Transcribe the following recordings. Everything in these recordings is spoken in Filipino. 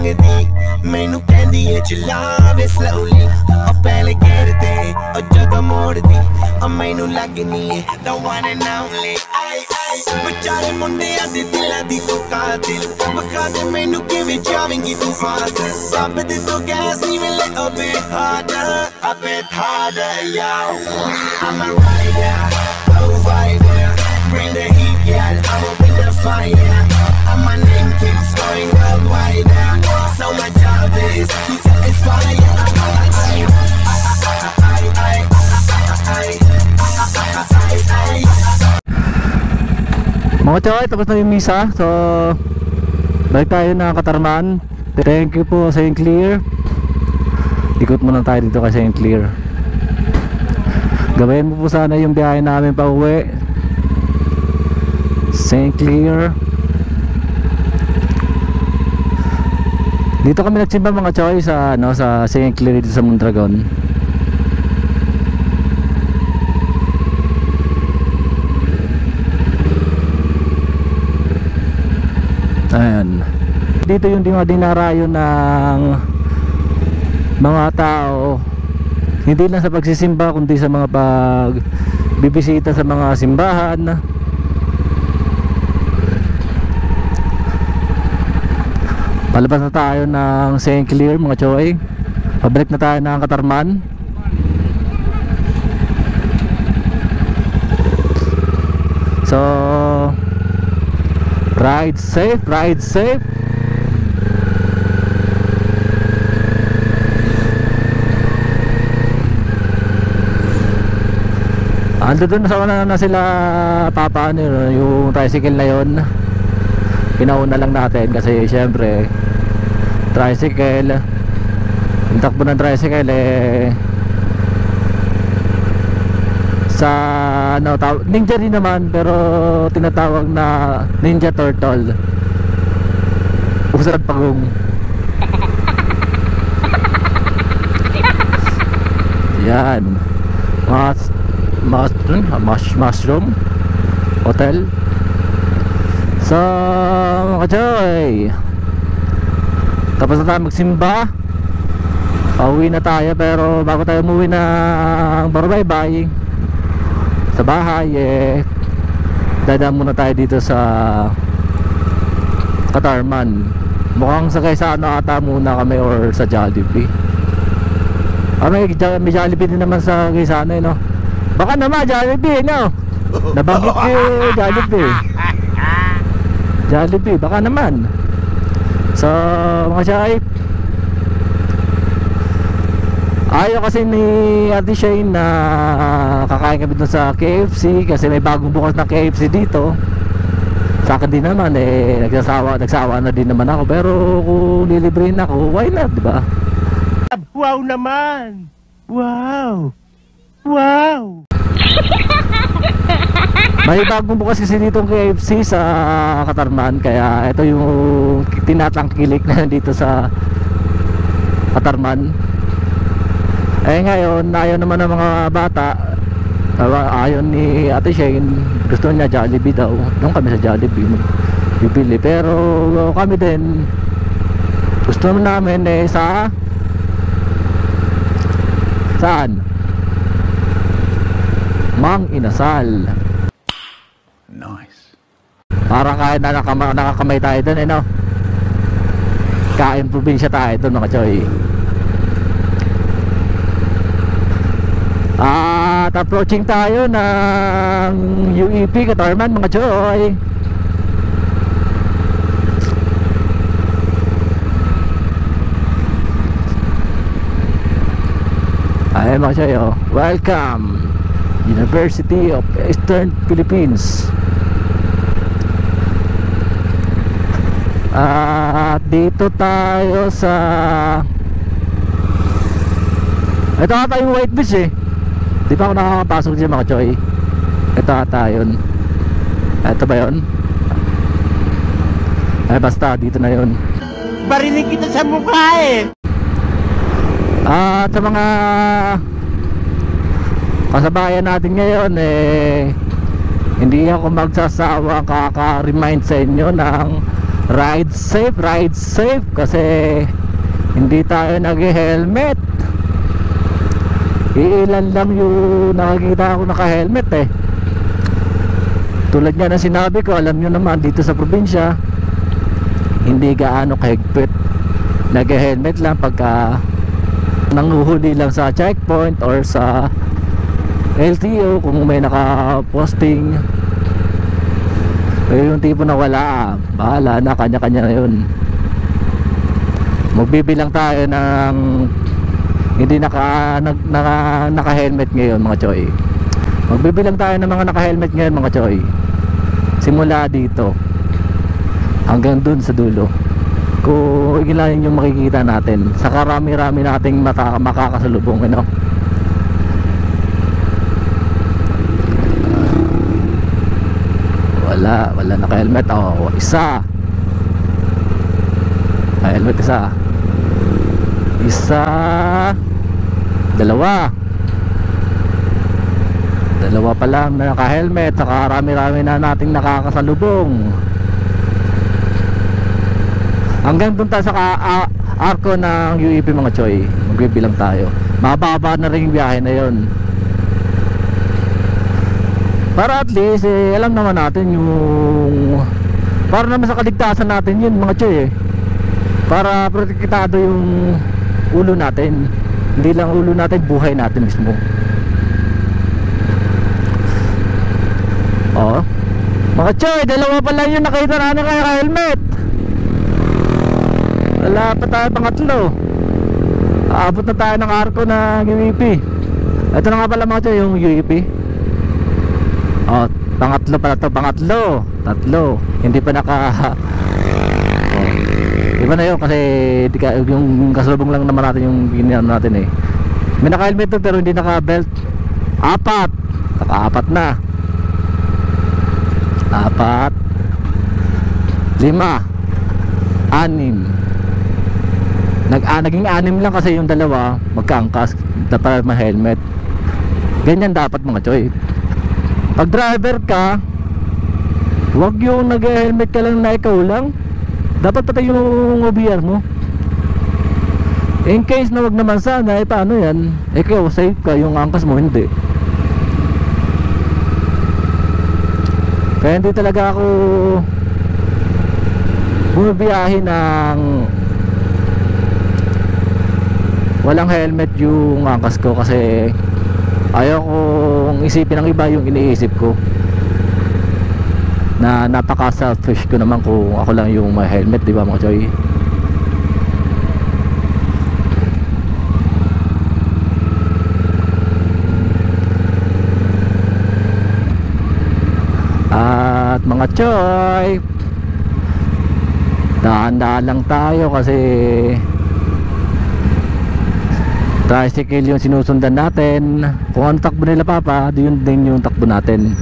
ਮੰਗਦੀ ਮੈਨੂੰ ਕਹਿੰਦੀ ਏ ਚਲਾਵੇ slowly ਉਹ ਪਹਿਲੇ ਗੇਰ ਤੇ ਉਹ ਜਦੋਂ ਮੋੜਦੀ ਉਹ ਮੈਨੂੰ ਲੱਗਨੀ ਏ the one and only ਵਿਚਾਰੇ ਮੁੰਡਿਆਂ ਦੇ ਦਿਲਾਂ ਦੀ ਤੂੰ ਕਾਤਿਲ ਵਖਾ ਦੇ ਮੈਨੂੰ ਕਿਵੇਂ ਜਾਵੇਂਗੀ ਤੂੰ ਫਾਸਟ ਰੱਬ ਦੇ ਤੋਂ ਗੈਸ ਨਹੀਂ ਮਿਲੇ a bit harder yo I'm a rider provider bring the heat yeah I'ma bring the fire and my name keeps going worldwide so my job is to satisfy mga choy, tapos na yung misa. So balik tayo na Katarman. Thank you po St. Clair. Ikot muna tayo dito kay St. Clair. Gabayan mo po sana yung biyahe namin pa uwi St. Clair. Dito kami nagsimba mga choy sa sa St. Clair dito sa Mondragon. Ayan. Dito yung dinarayo ng mga tao, hindi lang sa pagsisimba kundi sa mga pagbibisita sa mga simbahan. Palabas na tayo ng St. Clair mga choy. Pabalik na tayo ng Katarman. So ride safe, ride safe. Ando doon na sila Papa yung tricycle na yon. Pinauna lang natin kasi syempre tricycle, yung takbo ng tricycle sa ninja rin naman pero tinatawag na Ninja Turtle. Usad pagong. Yan. Mushroom Hotel. So mga choy, tapos na tayo magsimba. Pauwi na tayo pero bago tayo umuwi ng bye-bye sa bahay dadaan muna tayo dito sa Katarman. Mukhang sakay sa ata muna kami or sa Jollibee. May Jollibee din naman sa Gaisano no? Baka naman Jollibee no? Nabanggit ko Jollibee. Jollibee baka naman. So mga chay, ayaw kasi ni Ate Shane na kakain kami dun sa KFC kasi may bagong bukas na KFC dito. Sa akin din naman nagsawa na din naman ako pero kung lilibrehin ako, why not, diba? Wow naman! Wow! Wow! May bagong bukas kasi ditong KFC sa Katarman kaya ito yung tinatangkilik na dito sa Katarman. Ngayon, ayaw naman ng mga bata, ayaw ni Ate Shane, gusto niya Jollibee daw. Doon kami sa Jollibee bibili, pero kami din gusto namin saan? Mang Inasal. Nice. Parang kahit nakakamay tayo doon no? Kain probinsya tayo doon mga choy. At approaching tayo ng UEP Katarman mga choy. Ayan mga choy, welcome University of Eastern Philippines. At dito tayo sa ito ata yung White Beach Di pa ako nakakapasok dyan mga choy. Ito ata yun. Ito ba yun? Basta dito na yun. Barinig kita sa mukha At sa mga kasabayan natin ngayon hindi ako magsasawa kaka-remind sa inyo ng ride safe kasi hindi tayo nag-helmet. Iilan lang yung nakikita ko naka-helmet eh. Tulad nga na sinabi ko, alam nyo naman dito sa probinsya hindi gaano kahigpit. Nag-helmet lang pagka nanguhuli lang sa checkpoint or sa LTO kung may naka-posting. Yung tipo na wala, bahala na, kanya-kanya na yun. Magbibilang tayo ng hindi naka-helmet ngayon mga choy. Magbibilang tayo ng mga naka-helmet ngayon mga choy. Simula dito hanggang dun sa dulo. Kung ilan yung makikita natin sa karami-rami nating makakasalubong, ano? Wala naka-helmet. Oh, isa. Helmet isa. Dalawa pa lang na naka-helmet. Saka rami-rami na nating nakakasalubong. Hanggang dun tayo sa arko ng UEP mga choy. Magbibilang tayo. Mababa na rin yung biyahe na yun. Para at least alam naman natin yung, para naman sa kaligtasan natin yun mga choy eh. Para protektado yung ulo natin. Hindi lang ulo natin, buhay natin mismo. Oh, mga choy, dalawa pa lang yung nakita natin kaya helmet. Wala pa tayo pangatlo. Aabot na tayo ng arko ng UEP. Ito na nga pala mga choy, yung UEP. Oh, pangatlo pala to, tatlo. Hindi pa naka iba na yun kasi yung kasalubong lang naman natin yung giniano natin eh. May naka-helmet to pero hindi naka-belt. Naka-apat na. 4 5 6. Naging 6 lang kasi yung dalawa magkaangkas dapat may helmet. Ganyan dapat mga choy. Pag driver ka, wag yung nag-helmet ka lang na ikaw lang. Dapat patay yung OBR mo. In case na wag naman sana, eh paano yan? Ikaw safe ka, yung angkas mo hindi. Kaya hindi talaga ako bumibiyahe ng walang helmet yung angkas ko kasi ayaw kong isipin ng iba yung iniisip ko. Na napaka-selfish ko naman kung ako lang yung may helmet, di ba mga choy? At mga choy, dahan-dahan lang tayo kasi tricycle yung sinusundan natin. Kung ano takbo nila papa, yun din yung takbo natin.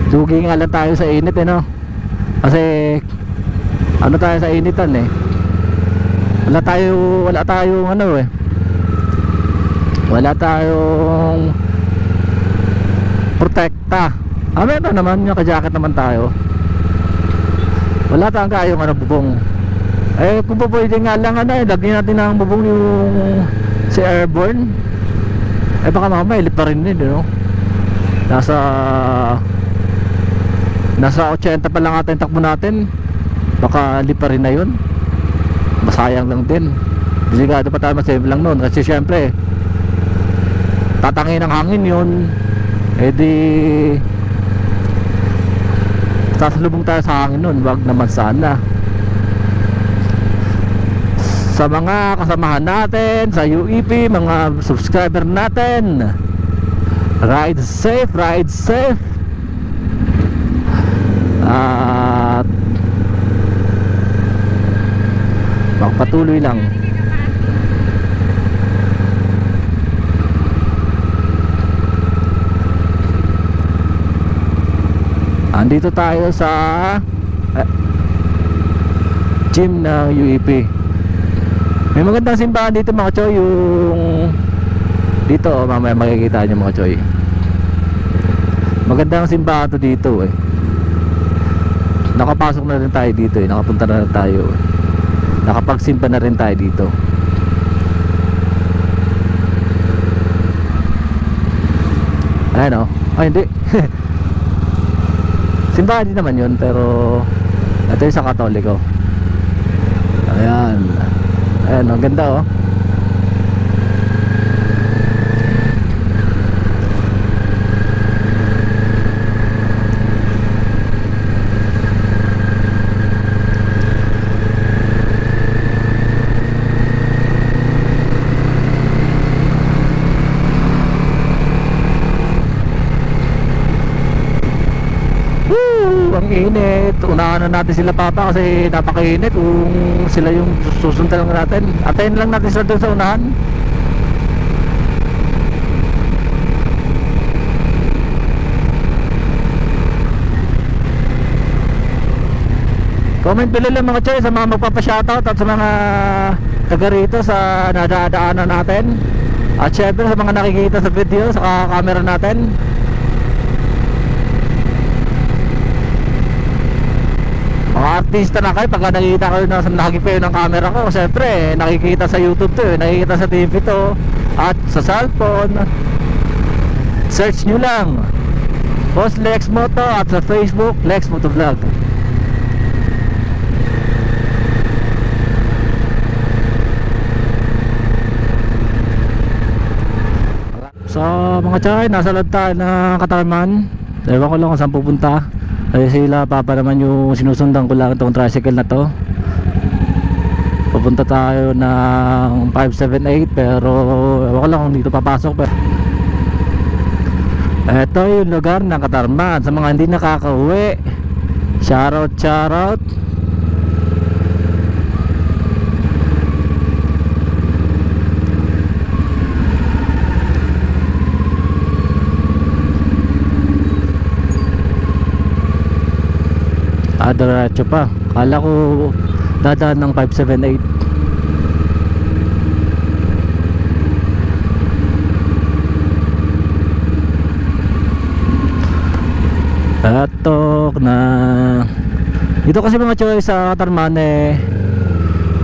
Dugi nga lang tayo sa init eh no. Kasi ano tayo sa initan eh. Wala tayong ano eh. Wala tayong protekta. Meron naman, naka-jacket naman tayo. Wala tayong kayong ano bubong. Eh kung pwede nga lang ano eh, lagyan natin ng bubong yung si airborne. Eh baka mamaya ilip pa rin din no. Nasa 80 pa lang ata yung takbo natin. Baka li pa rin na yun. Masayang lang din. Delikado pa tayo masave lang nun. Kasi syempre tatangin ng hangin yun. Eh di sasalubong tayo sa hangin nun. Wag naman sana. Sa mga kasamahan natin sa UEP, mga subscriber natin, ride safe. At magpatuloy lang. Andito tayo sa gym ng UEP. May magandang simbahan dito mga choy. Yung dito mamaya makikita nyo mga choy. Magandang simbahan to dito eh. nakapasok na rin tayo dito eh. Nakapunta na rin tayo. Nakapagsimba na rin tayo dito. Ayan o. Ay hindi. Simbahan din naman yun, pero ito yung sa Katoliko. Ayan. Ayan, ang ganda oh. Ang init. Unahan na natin sila papa kasi napakainit. Kung sila yung susundan lang natin, atayin lang natin sila doon sa unahan. Comment below lang mga choy sa mga magpapashoutout at sa mga taga rito sa nadadaanan natin. At syempre sa mga nakikita sa video, sa camera natin. Mga artista na kayo pagka nakikita kayo na nakikita ng camera ko. Siyempre nakikita sa YouTube to, nakikita sa TV to, at sa cellphone. Search nyo lang Boss Lex Moto at sa Facebook Lex Moto Vlog. So mga chay, nasa loob tayo ng Katarman. Ewan ko lang kung saan pupunta. Ay sila papa naman yung sinusundan ko lang itong tricycle na to. Pupunta tayo ng 578 pero ewan ko lang kung dito papasok. Pero ito yung lugar ng Katarman. Sa mga hindi nakakauwi, shoutout, shoutout. Diretso pa. Kala ko dadaan ng 578. Atok na. Dito kasi mga choy sa Katarman eh,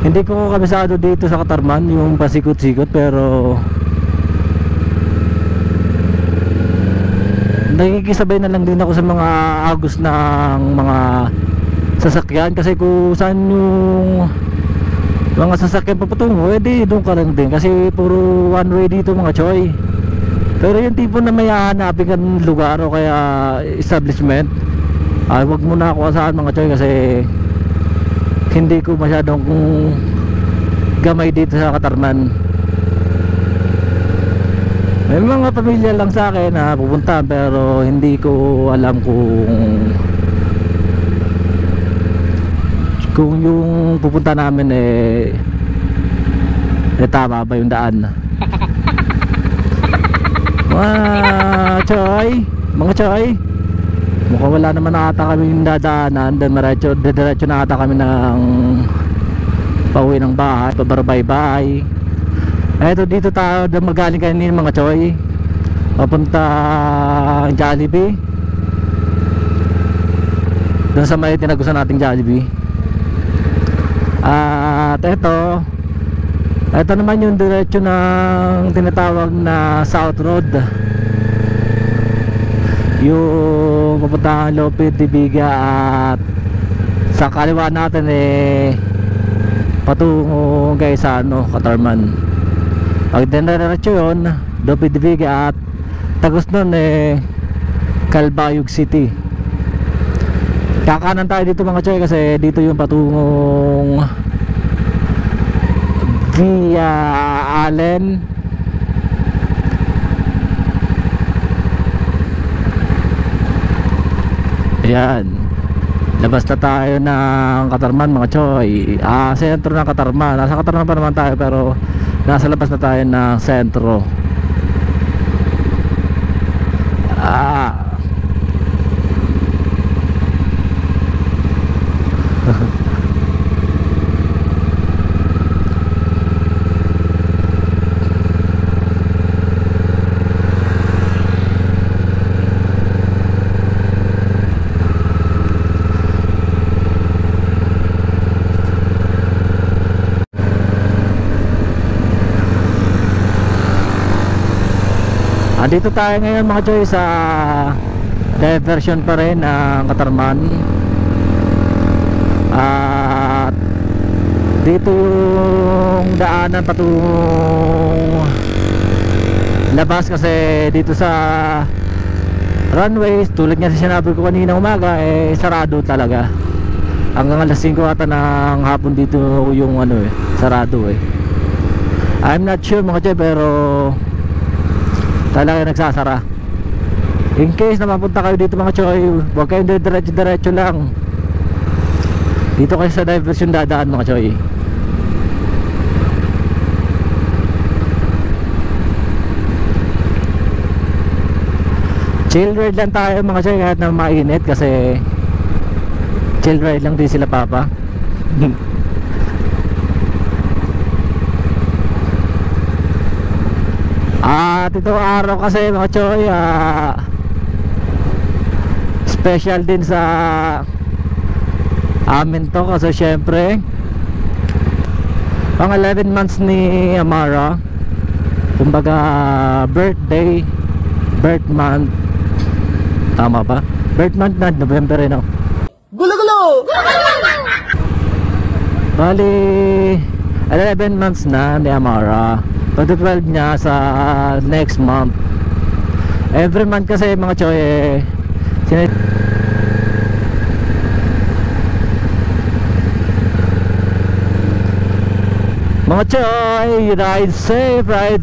hindi ko kabisado dito sa Katarman yung pasikot-sikot, pero nakikisabay na lang din ako sa mga agos ng mga sasakyan, kasi kung saan yung mga sasakyan papatungo, edi doon ka lang din kasi puro one way dito mga choy. Pero yung tipo na may hahanapin kang lugar o kaya establishment, ay wag muna ako asahan mga choy, kasi hindi ko masyadong gamay dito sa Katarman. May mga pamilya lang sa akin na pupunta, pero hindi ko alam kung yung pupunta namin tama ba yung daan. Mga choy, mukhang wala naman ata kami yung dadaanan. Diretso na ata kami ng pauwi ng bahay, pabarabay-bay. Eto dito tayo magaling kanina mga choy, papunta Jollibee, doon sa may tinagusan nating Jollibee. At eto naman yung diretso ng tinatawag na South Road, yung papuntahan Lopez, Dibiga, at sa kaliwa natin patungo guys sa Katarman. Pag diretso yun, Lopez, Dibiga, at tagos nun Calbayog City. Kakanan tayo dito mga choy, kasi dito yung patungong Via Allen. Ayan, labas na tayo ng Katarman mga choy. Sentro ng Katarman. Nasa Katarman pa naman tayo, pero nasa labas na tayo ng sentro. Andito tayo ngayon mga choy sa diversion pa rin ng Katarman. At dito yung daanan patungong labas, kasi dito sa runways, tulad nga sa sinabi ko kanina umaga, eh sarado talaga. Hanggang alas 5 ata ng hapon dito yung ano sarado I'm not sure mga choy, pero talaga nagsasara. In case na mapunta kayo dito mga choy, huwag kayong diretso lang. Dito kayo sa diversion dadaan mga choy. Chill ride lang tayo mga choy, kahit na mainit, kasi chill ride lang din sila papa. At itong araw kasi mga choy, special din sa amin to, kasi syempre pang 11 months ni Amara, kumbaga birth month, tama ba? Birth month na November Gulo-gulo! bali 11 months na ni Amara, 12 niya sa next month. Every month kasi mga choy mga choy, ride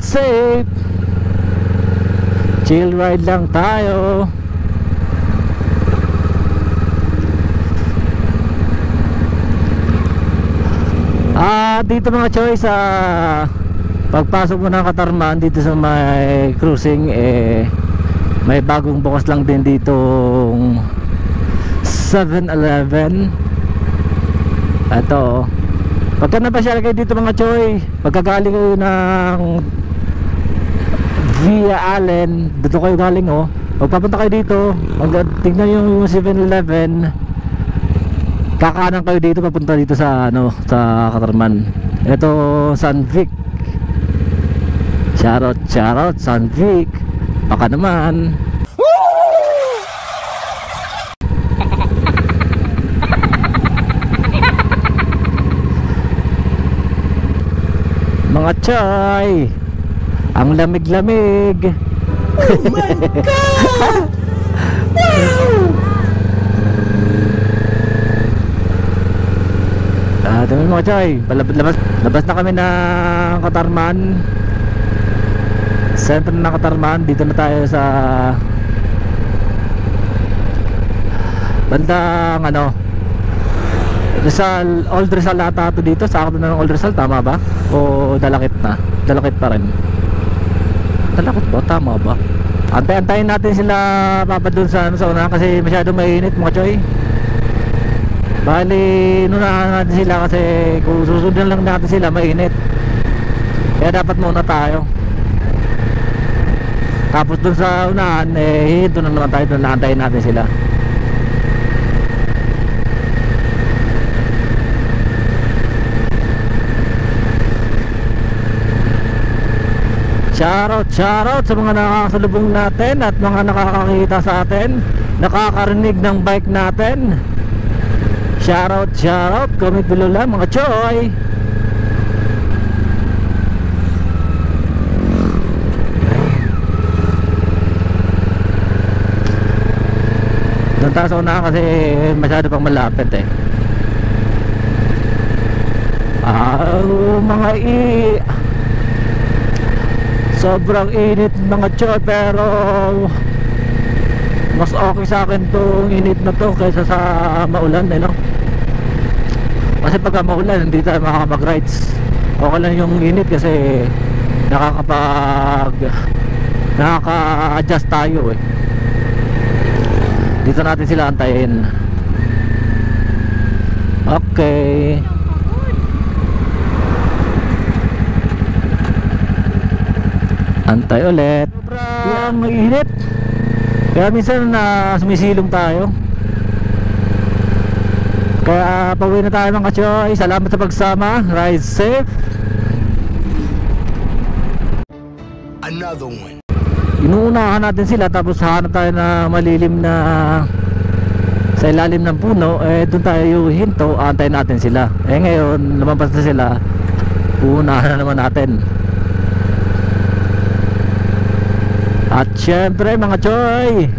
safe, chill ride lang tayo. Dito mga choy, sa pagpasok mo ng Katarman dito sa may cruising, may bagong bukas lang din dito 7-Eleven. Ito, pagka napasyal kayo dito mga choy, pagkagaling kayo ng Via Allen, dito kayo galing pagpapunta kayo dito, tignan yung 7-Eleven, kakanan kayo dito papunta dito sa sa Katarman. Ito San Vic. Shoutout San Vic, baka naman. Mga choy, ang lamig-lamig. Oh my God! Wow! Dami mga choy, labas na kami ng Katarman. Center na Katarman, dito na tayo sa bandang Rizal, Old Rizal ata ito dito, sa akin na ng Old Rizal, tama ba? O Dalakit na? Dalakit pa rin. Dalakit ba? Tama ba? Antay-antayin natin sila papa dun sa una, kasi masyado mainit mga choy. Bali, nunahan natin sila, kasi kung susundan lang natin sila mainit. Kaya dapat muna tayo. Tapos dun sa unahan, doon na naman tayo, doon naantayin natin sila. Shoutout sa mga nakasalubong natin at mga nakakakita sa atin, nakakarinig ng bike natin. Shoutout, comment below lang mga choy. Doon tayo sa unahan kasi masyado pang malapit mga sobrang init mga choy, pero mas okay sa akin tong init na to kaysa sa maulan kasi pagka maulan hindi tayo makakapag-rides. Okay lang yung init kasi nakaka-adjust tayo Dito natin sila antayin. Okay, antay ulit. Sobrang mainit, kaya minsan sumisilong tayo. Kaya pauwi na tayo mga choy. Salamat sa pagsama. Ride safe. Another one. inuunahan natin sila, tapos hahanap tayo na malilim na sa ilalim ng puno, doon tayo hinto, aantayin natin sila. Ngayon lumabas na sila, uunahan na naman natin. At syempre mga choy,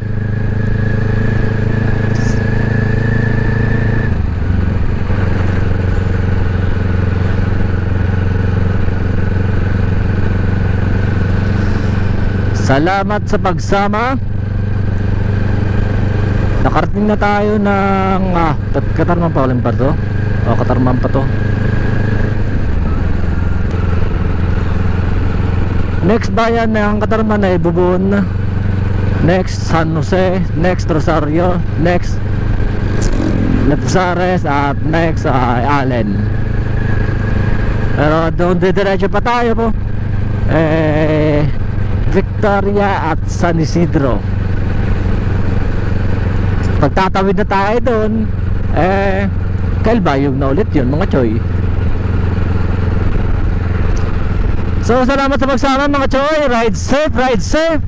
salamat sa pagsama. Nakarating na tayo ng Katarman pa ulit pa to. Katarman pa to. Next bayan ng Katarman ay Bubon, next San Jose, next Rosario, next Lapisares, at next Allen. Pero doon diretso pa tayo po, Victoria at San Isidro. Pagtatawid na tayo doon, Calbayog na ulit yun mga choy. So salamat sa pagsama mga choy. Ride safe, ride safe.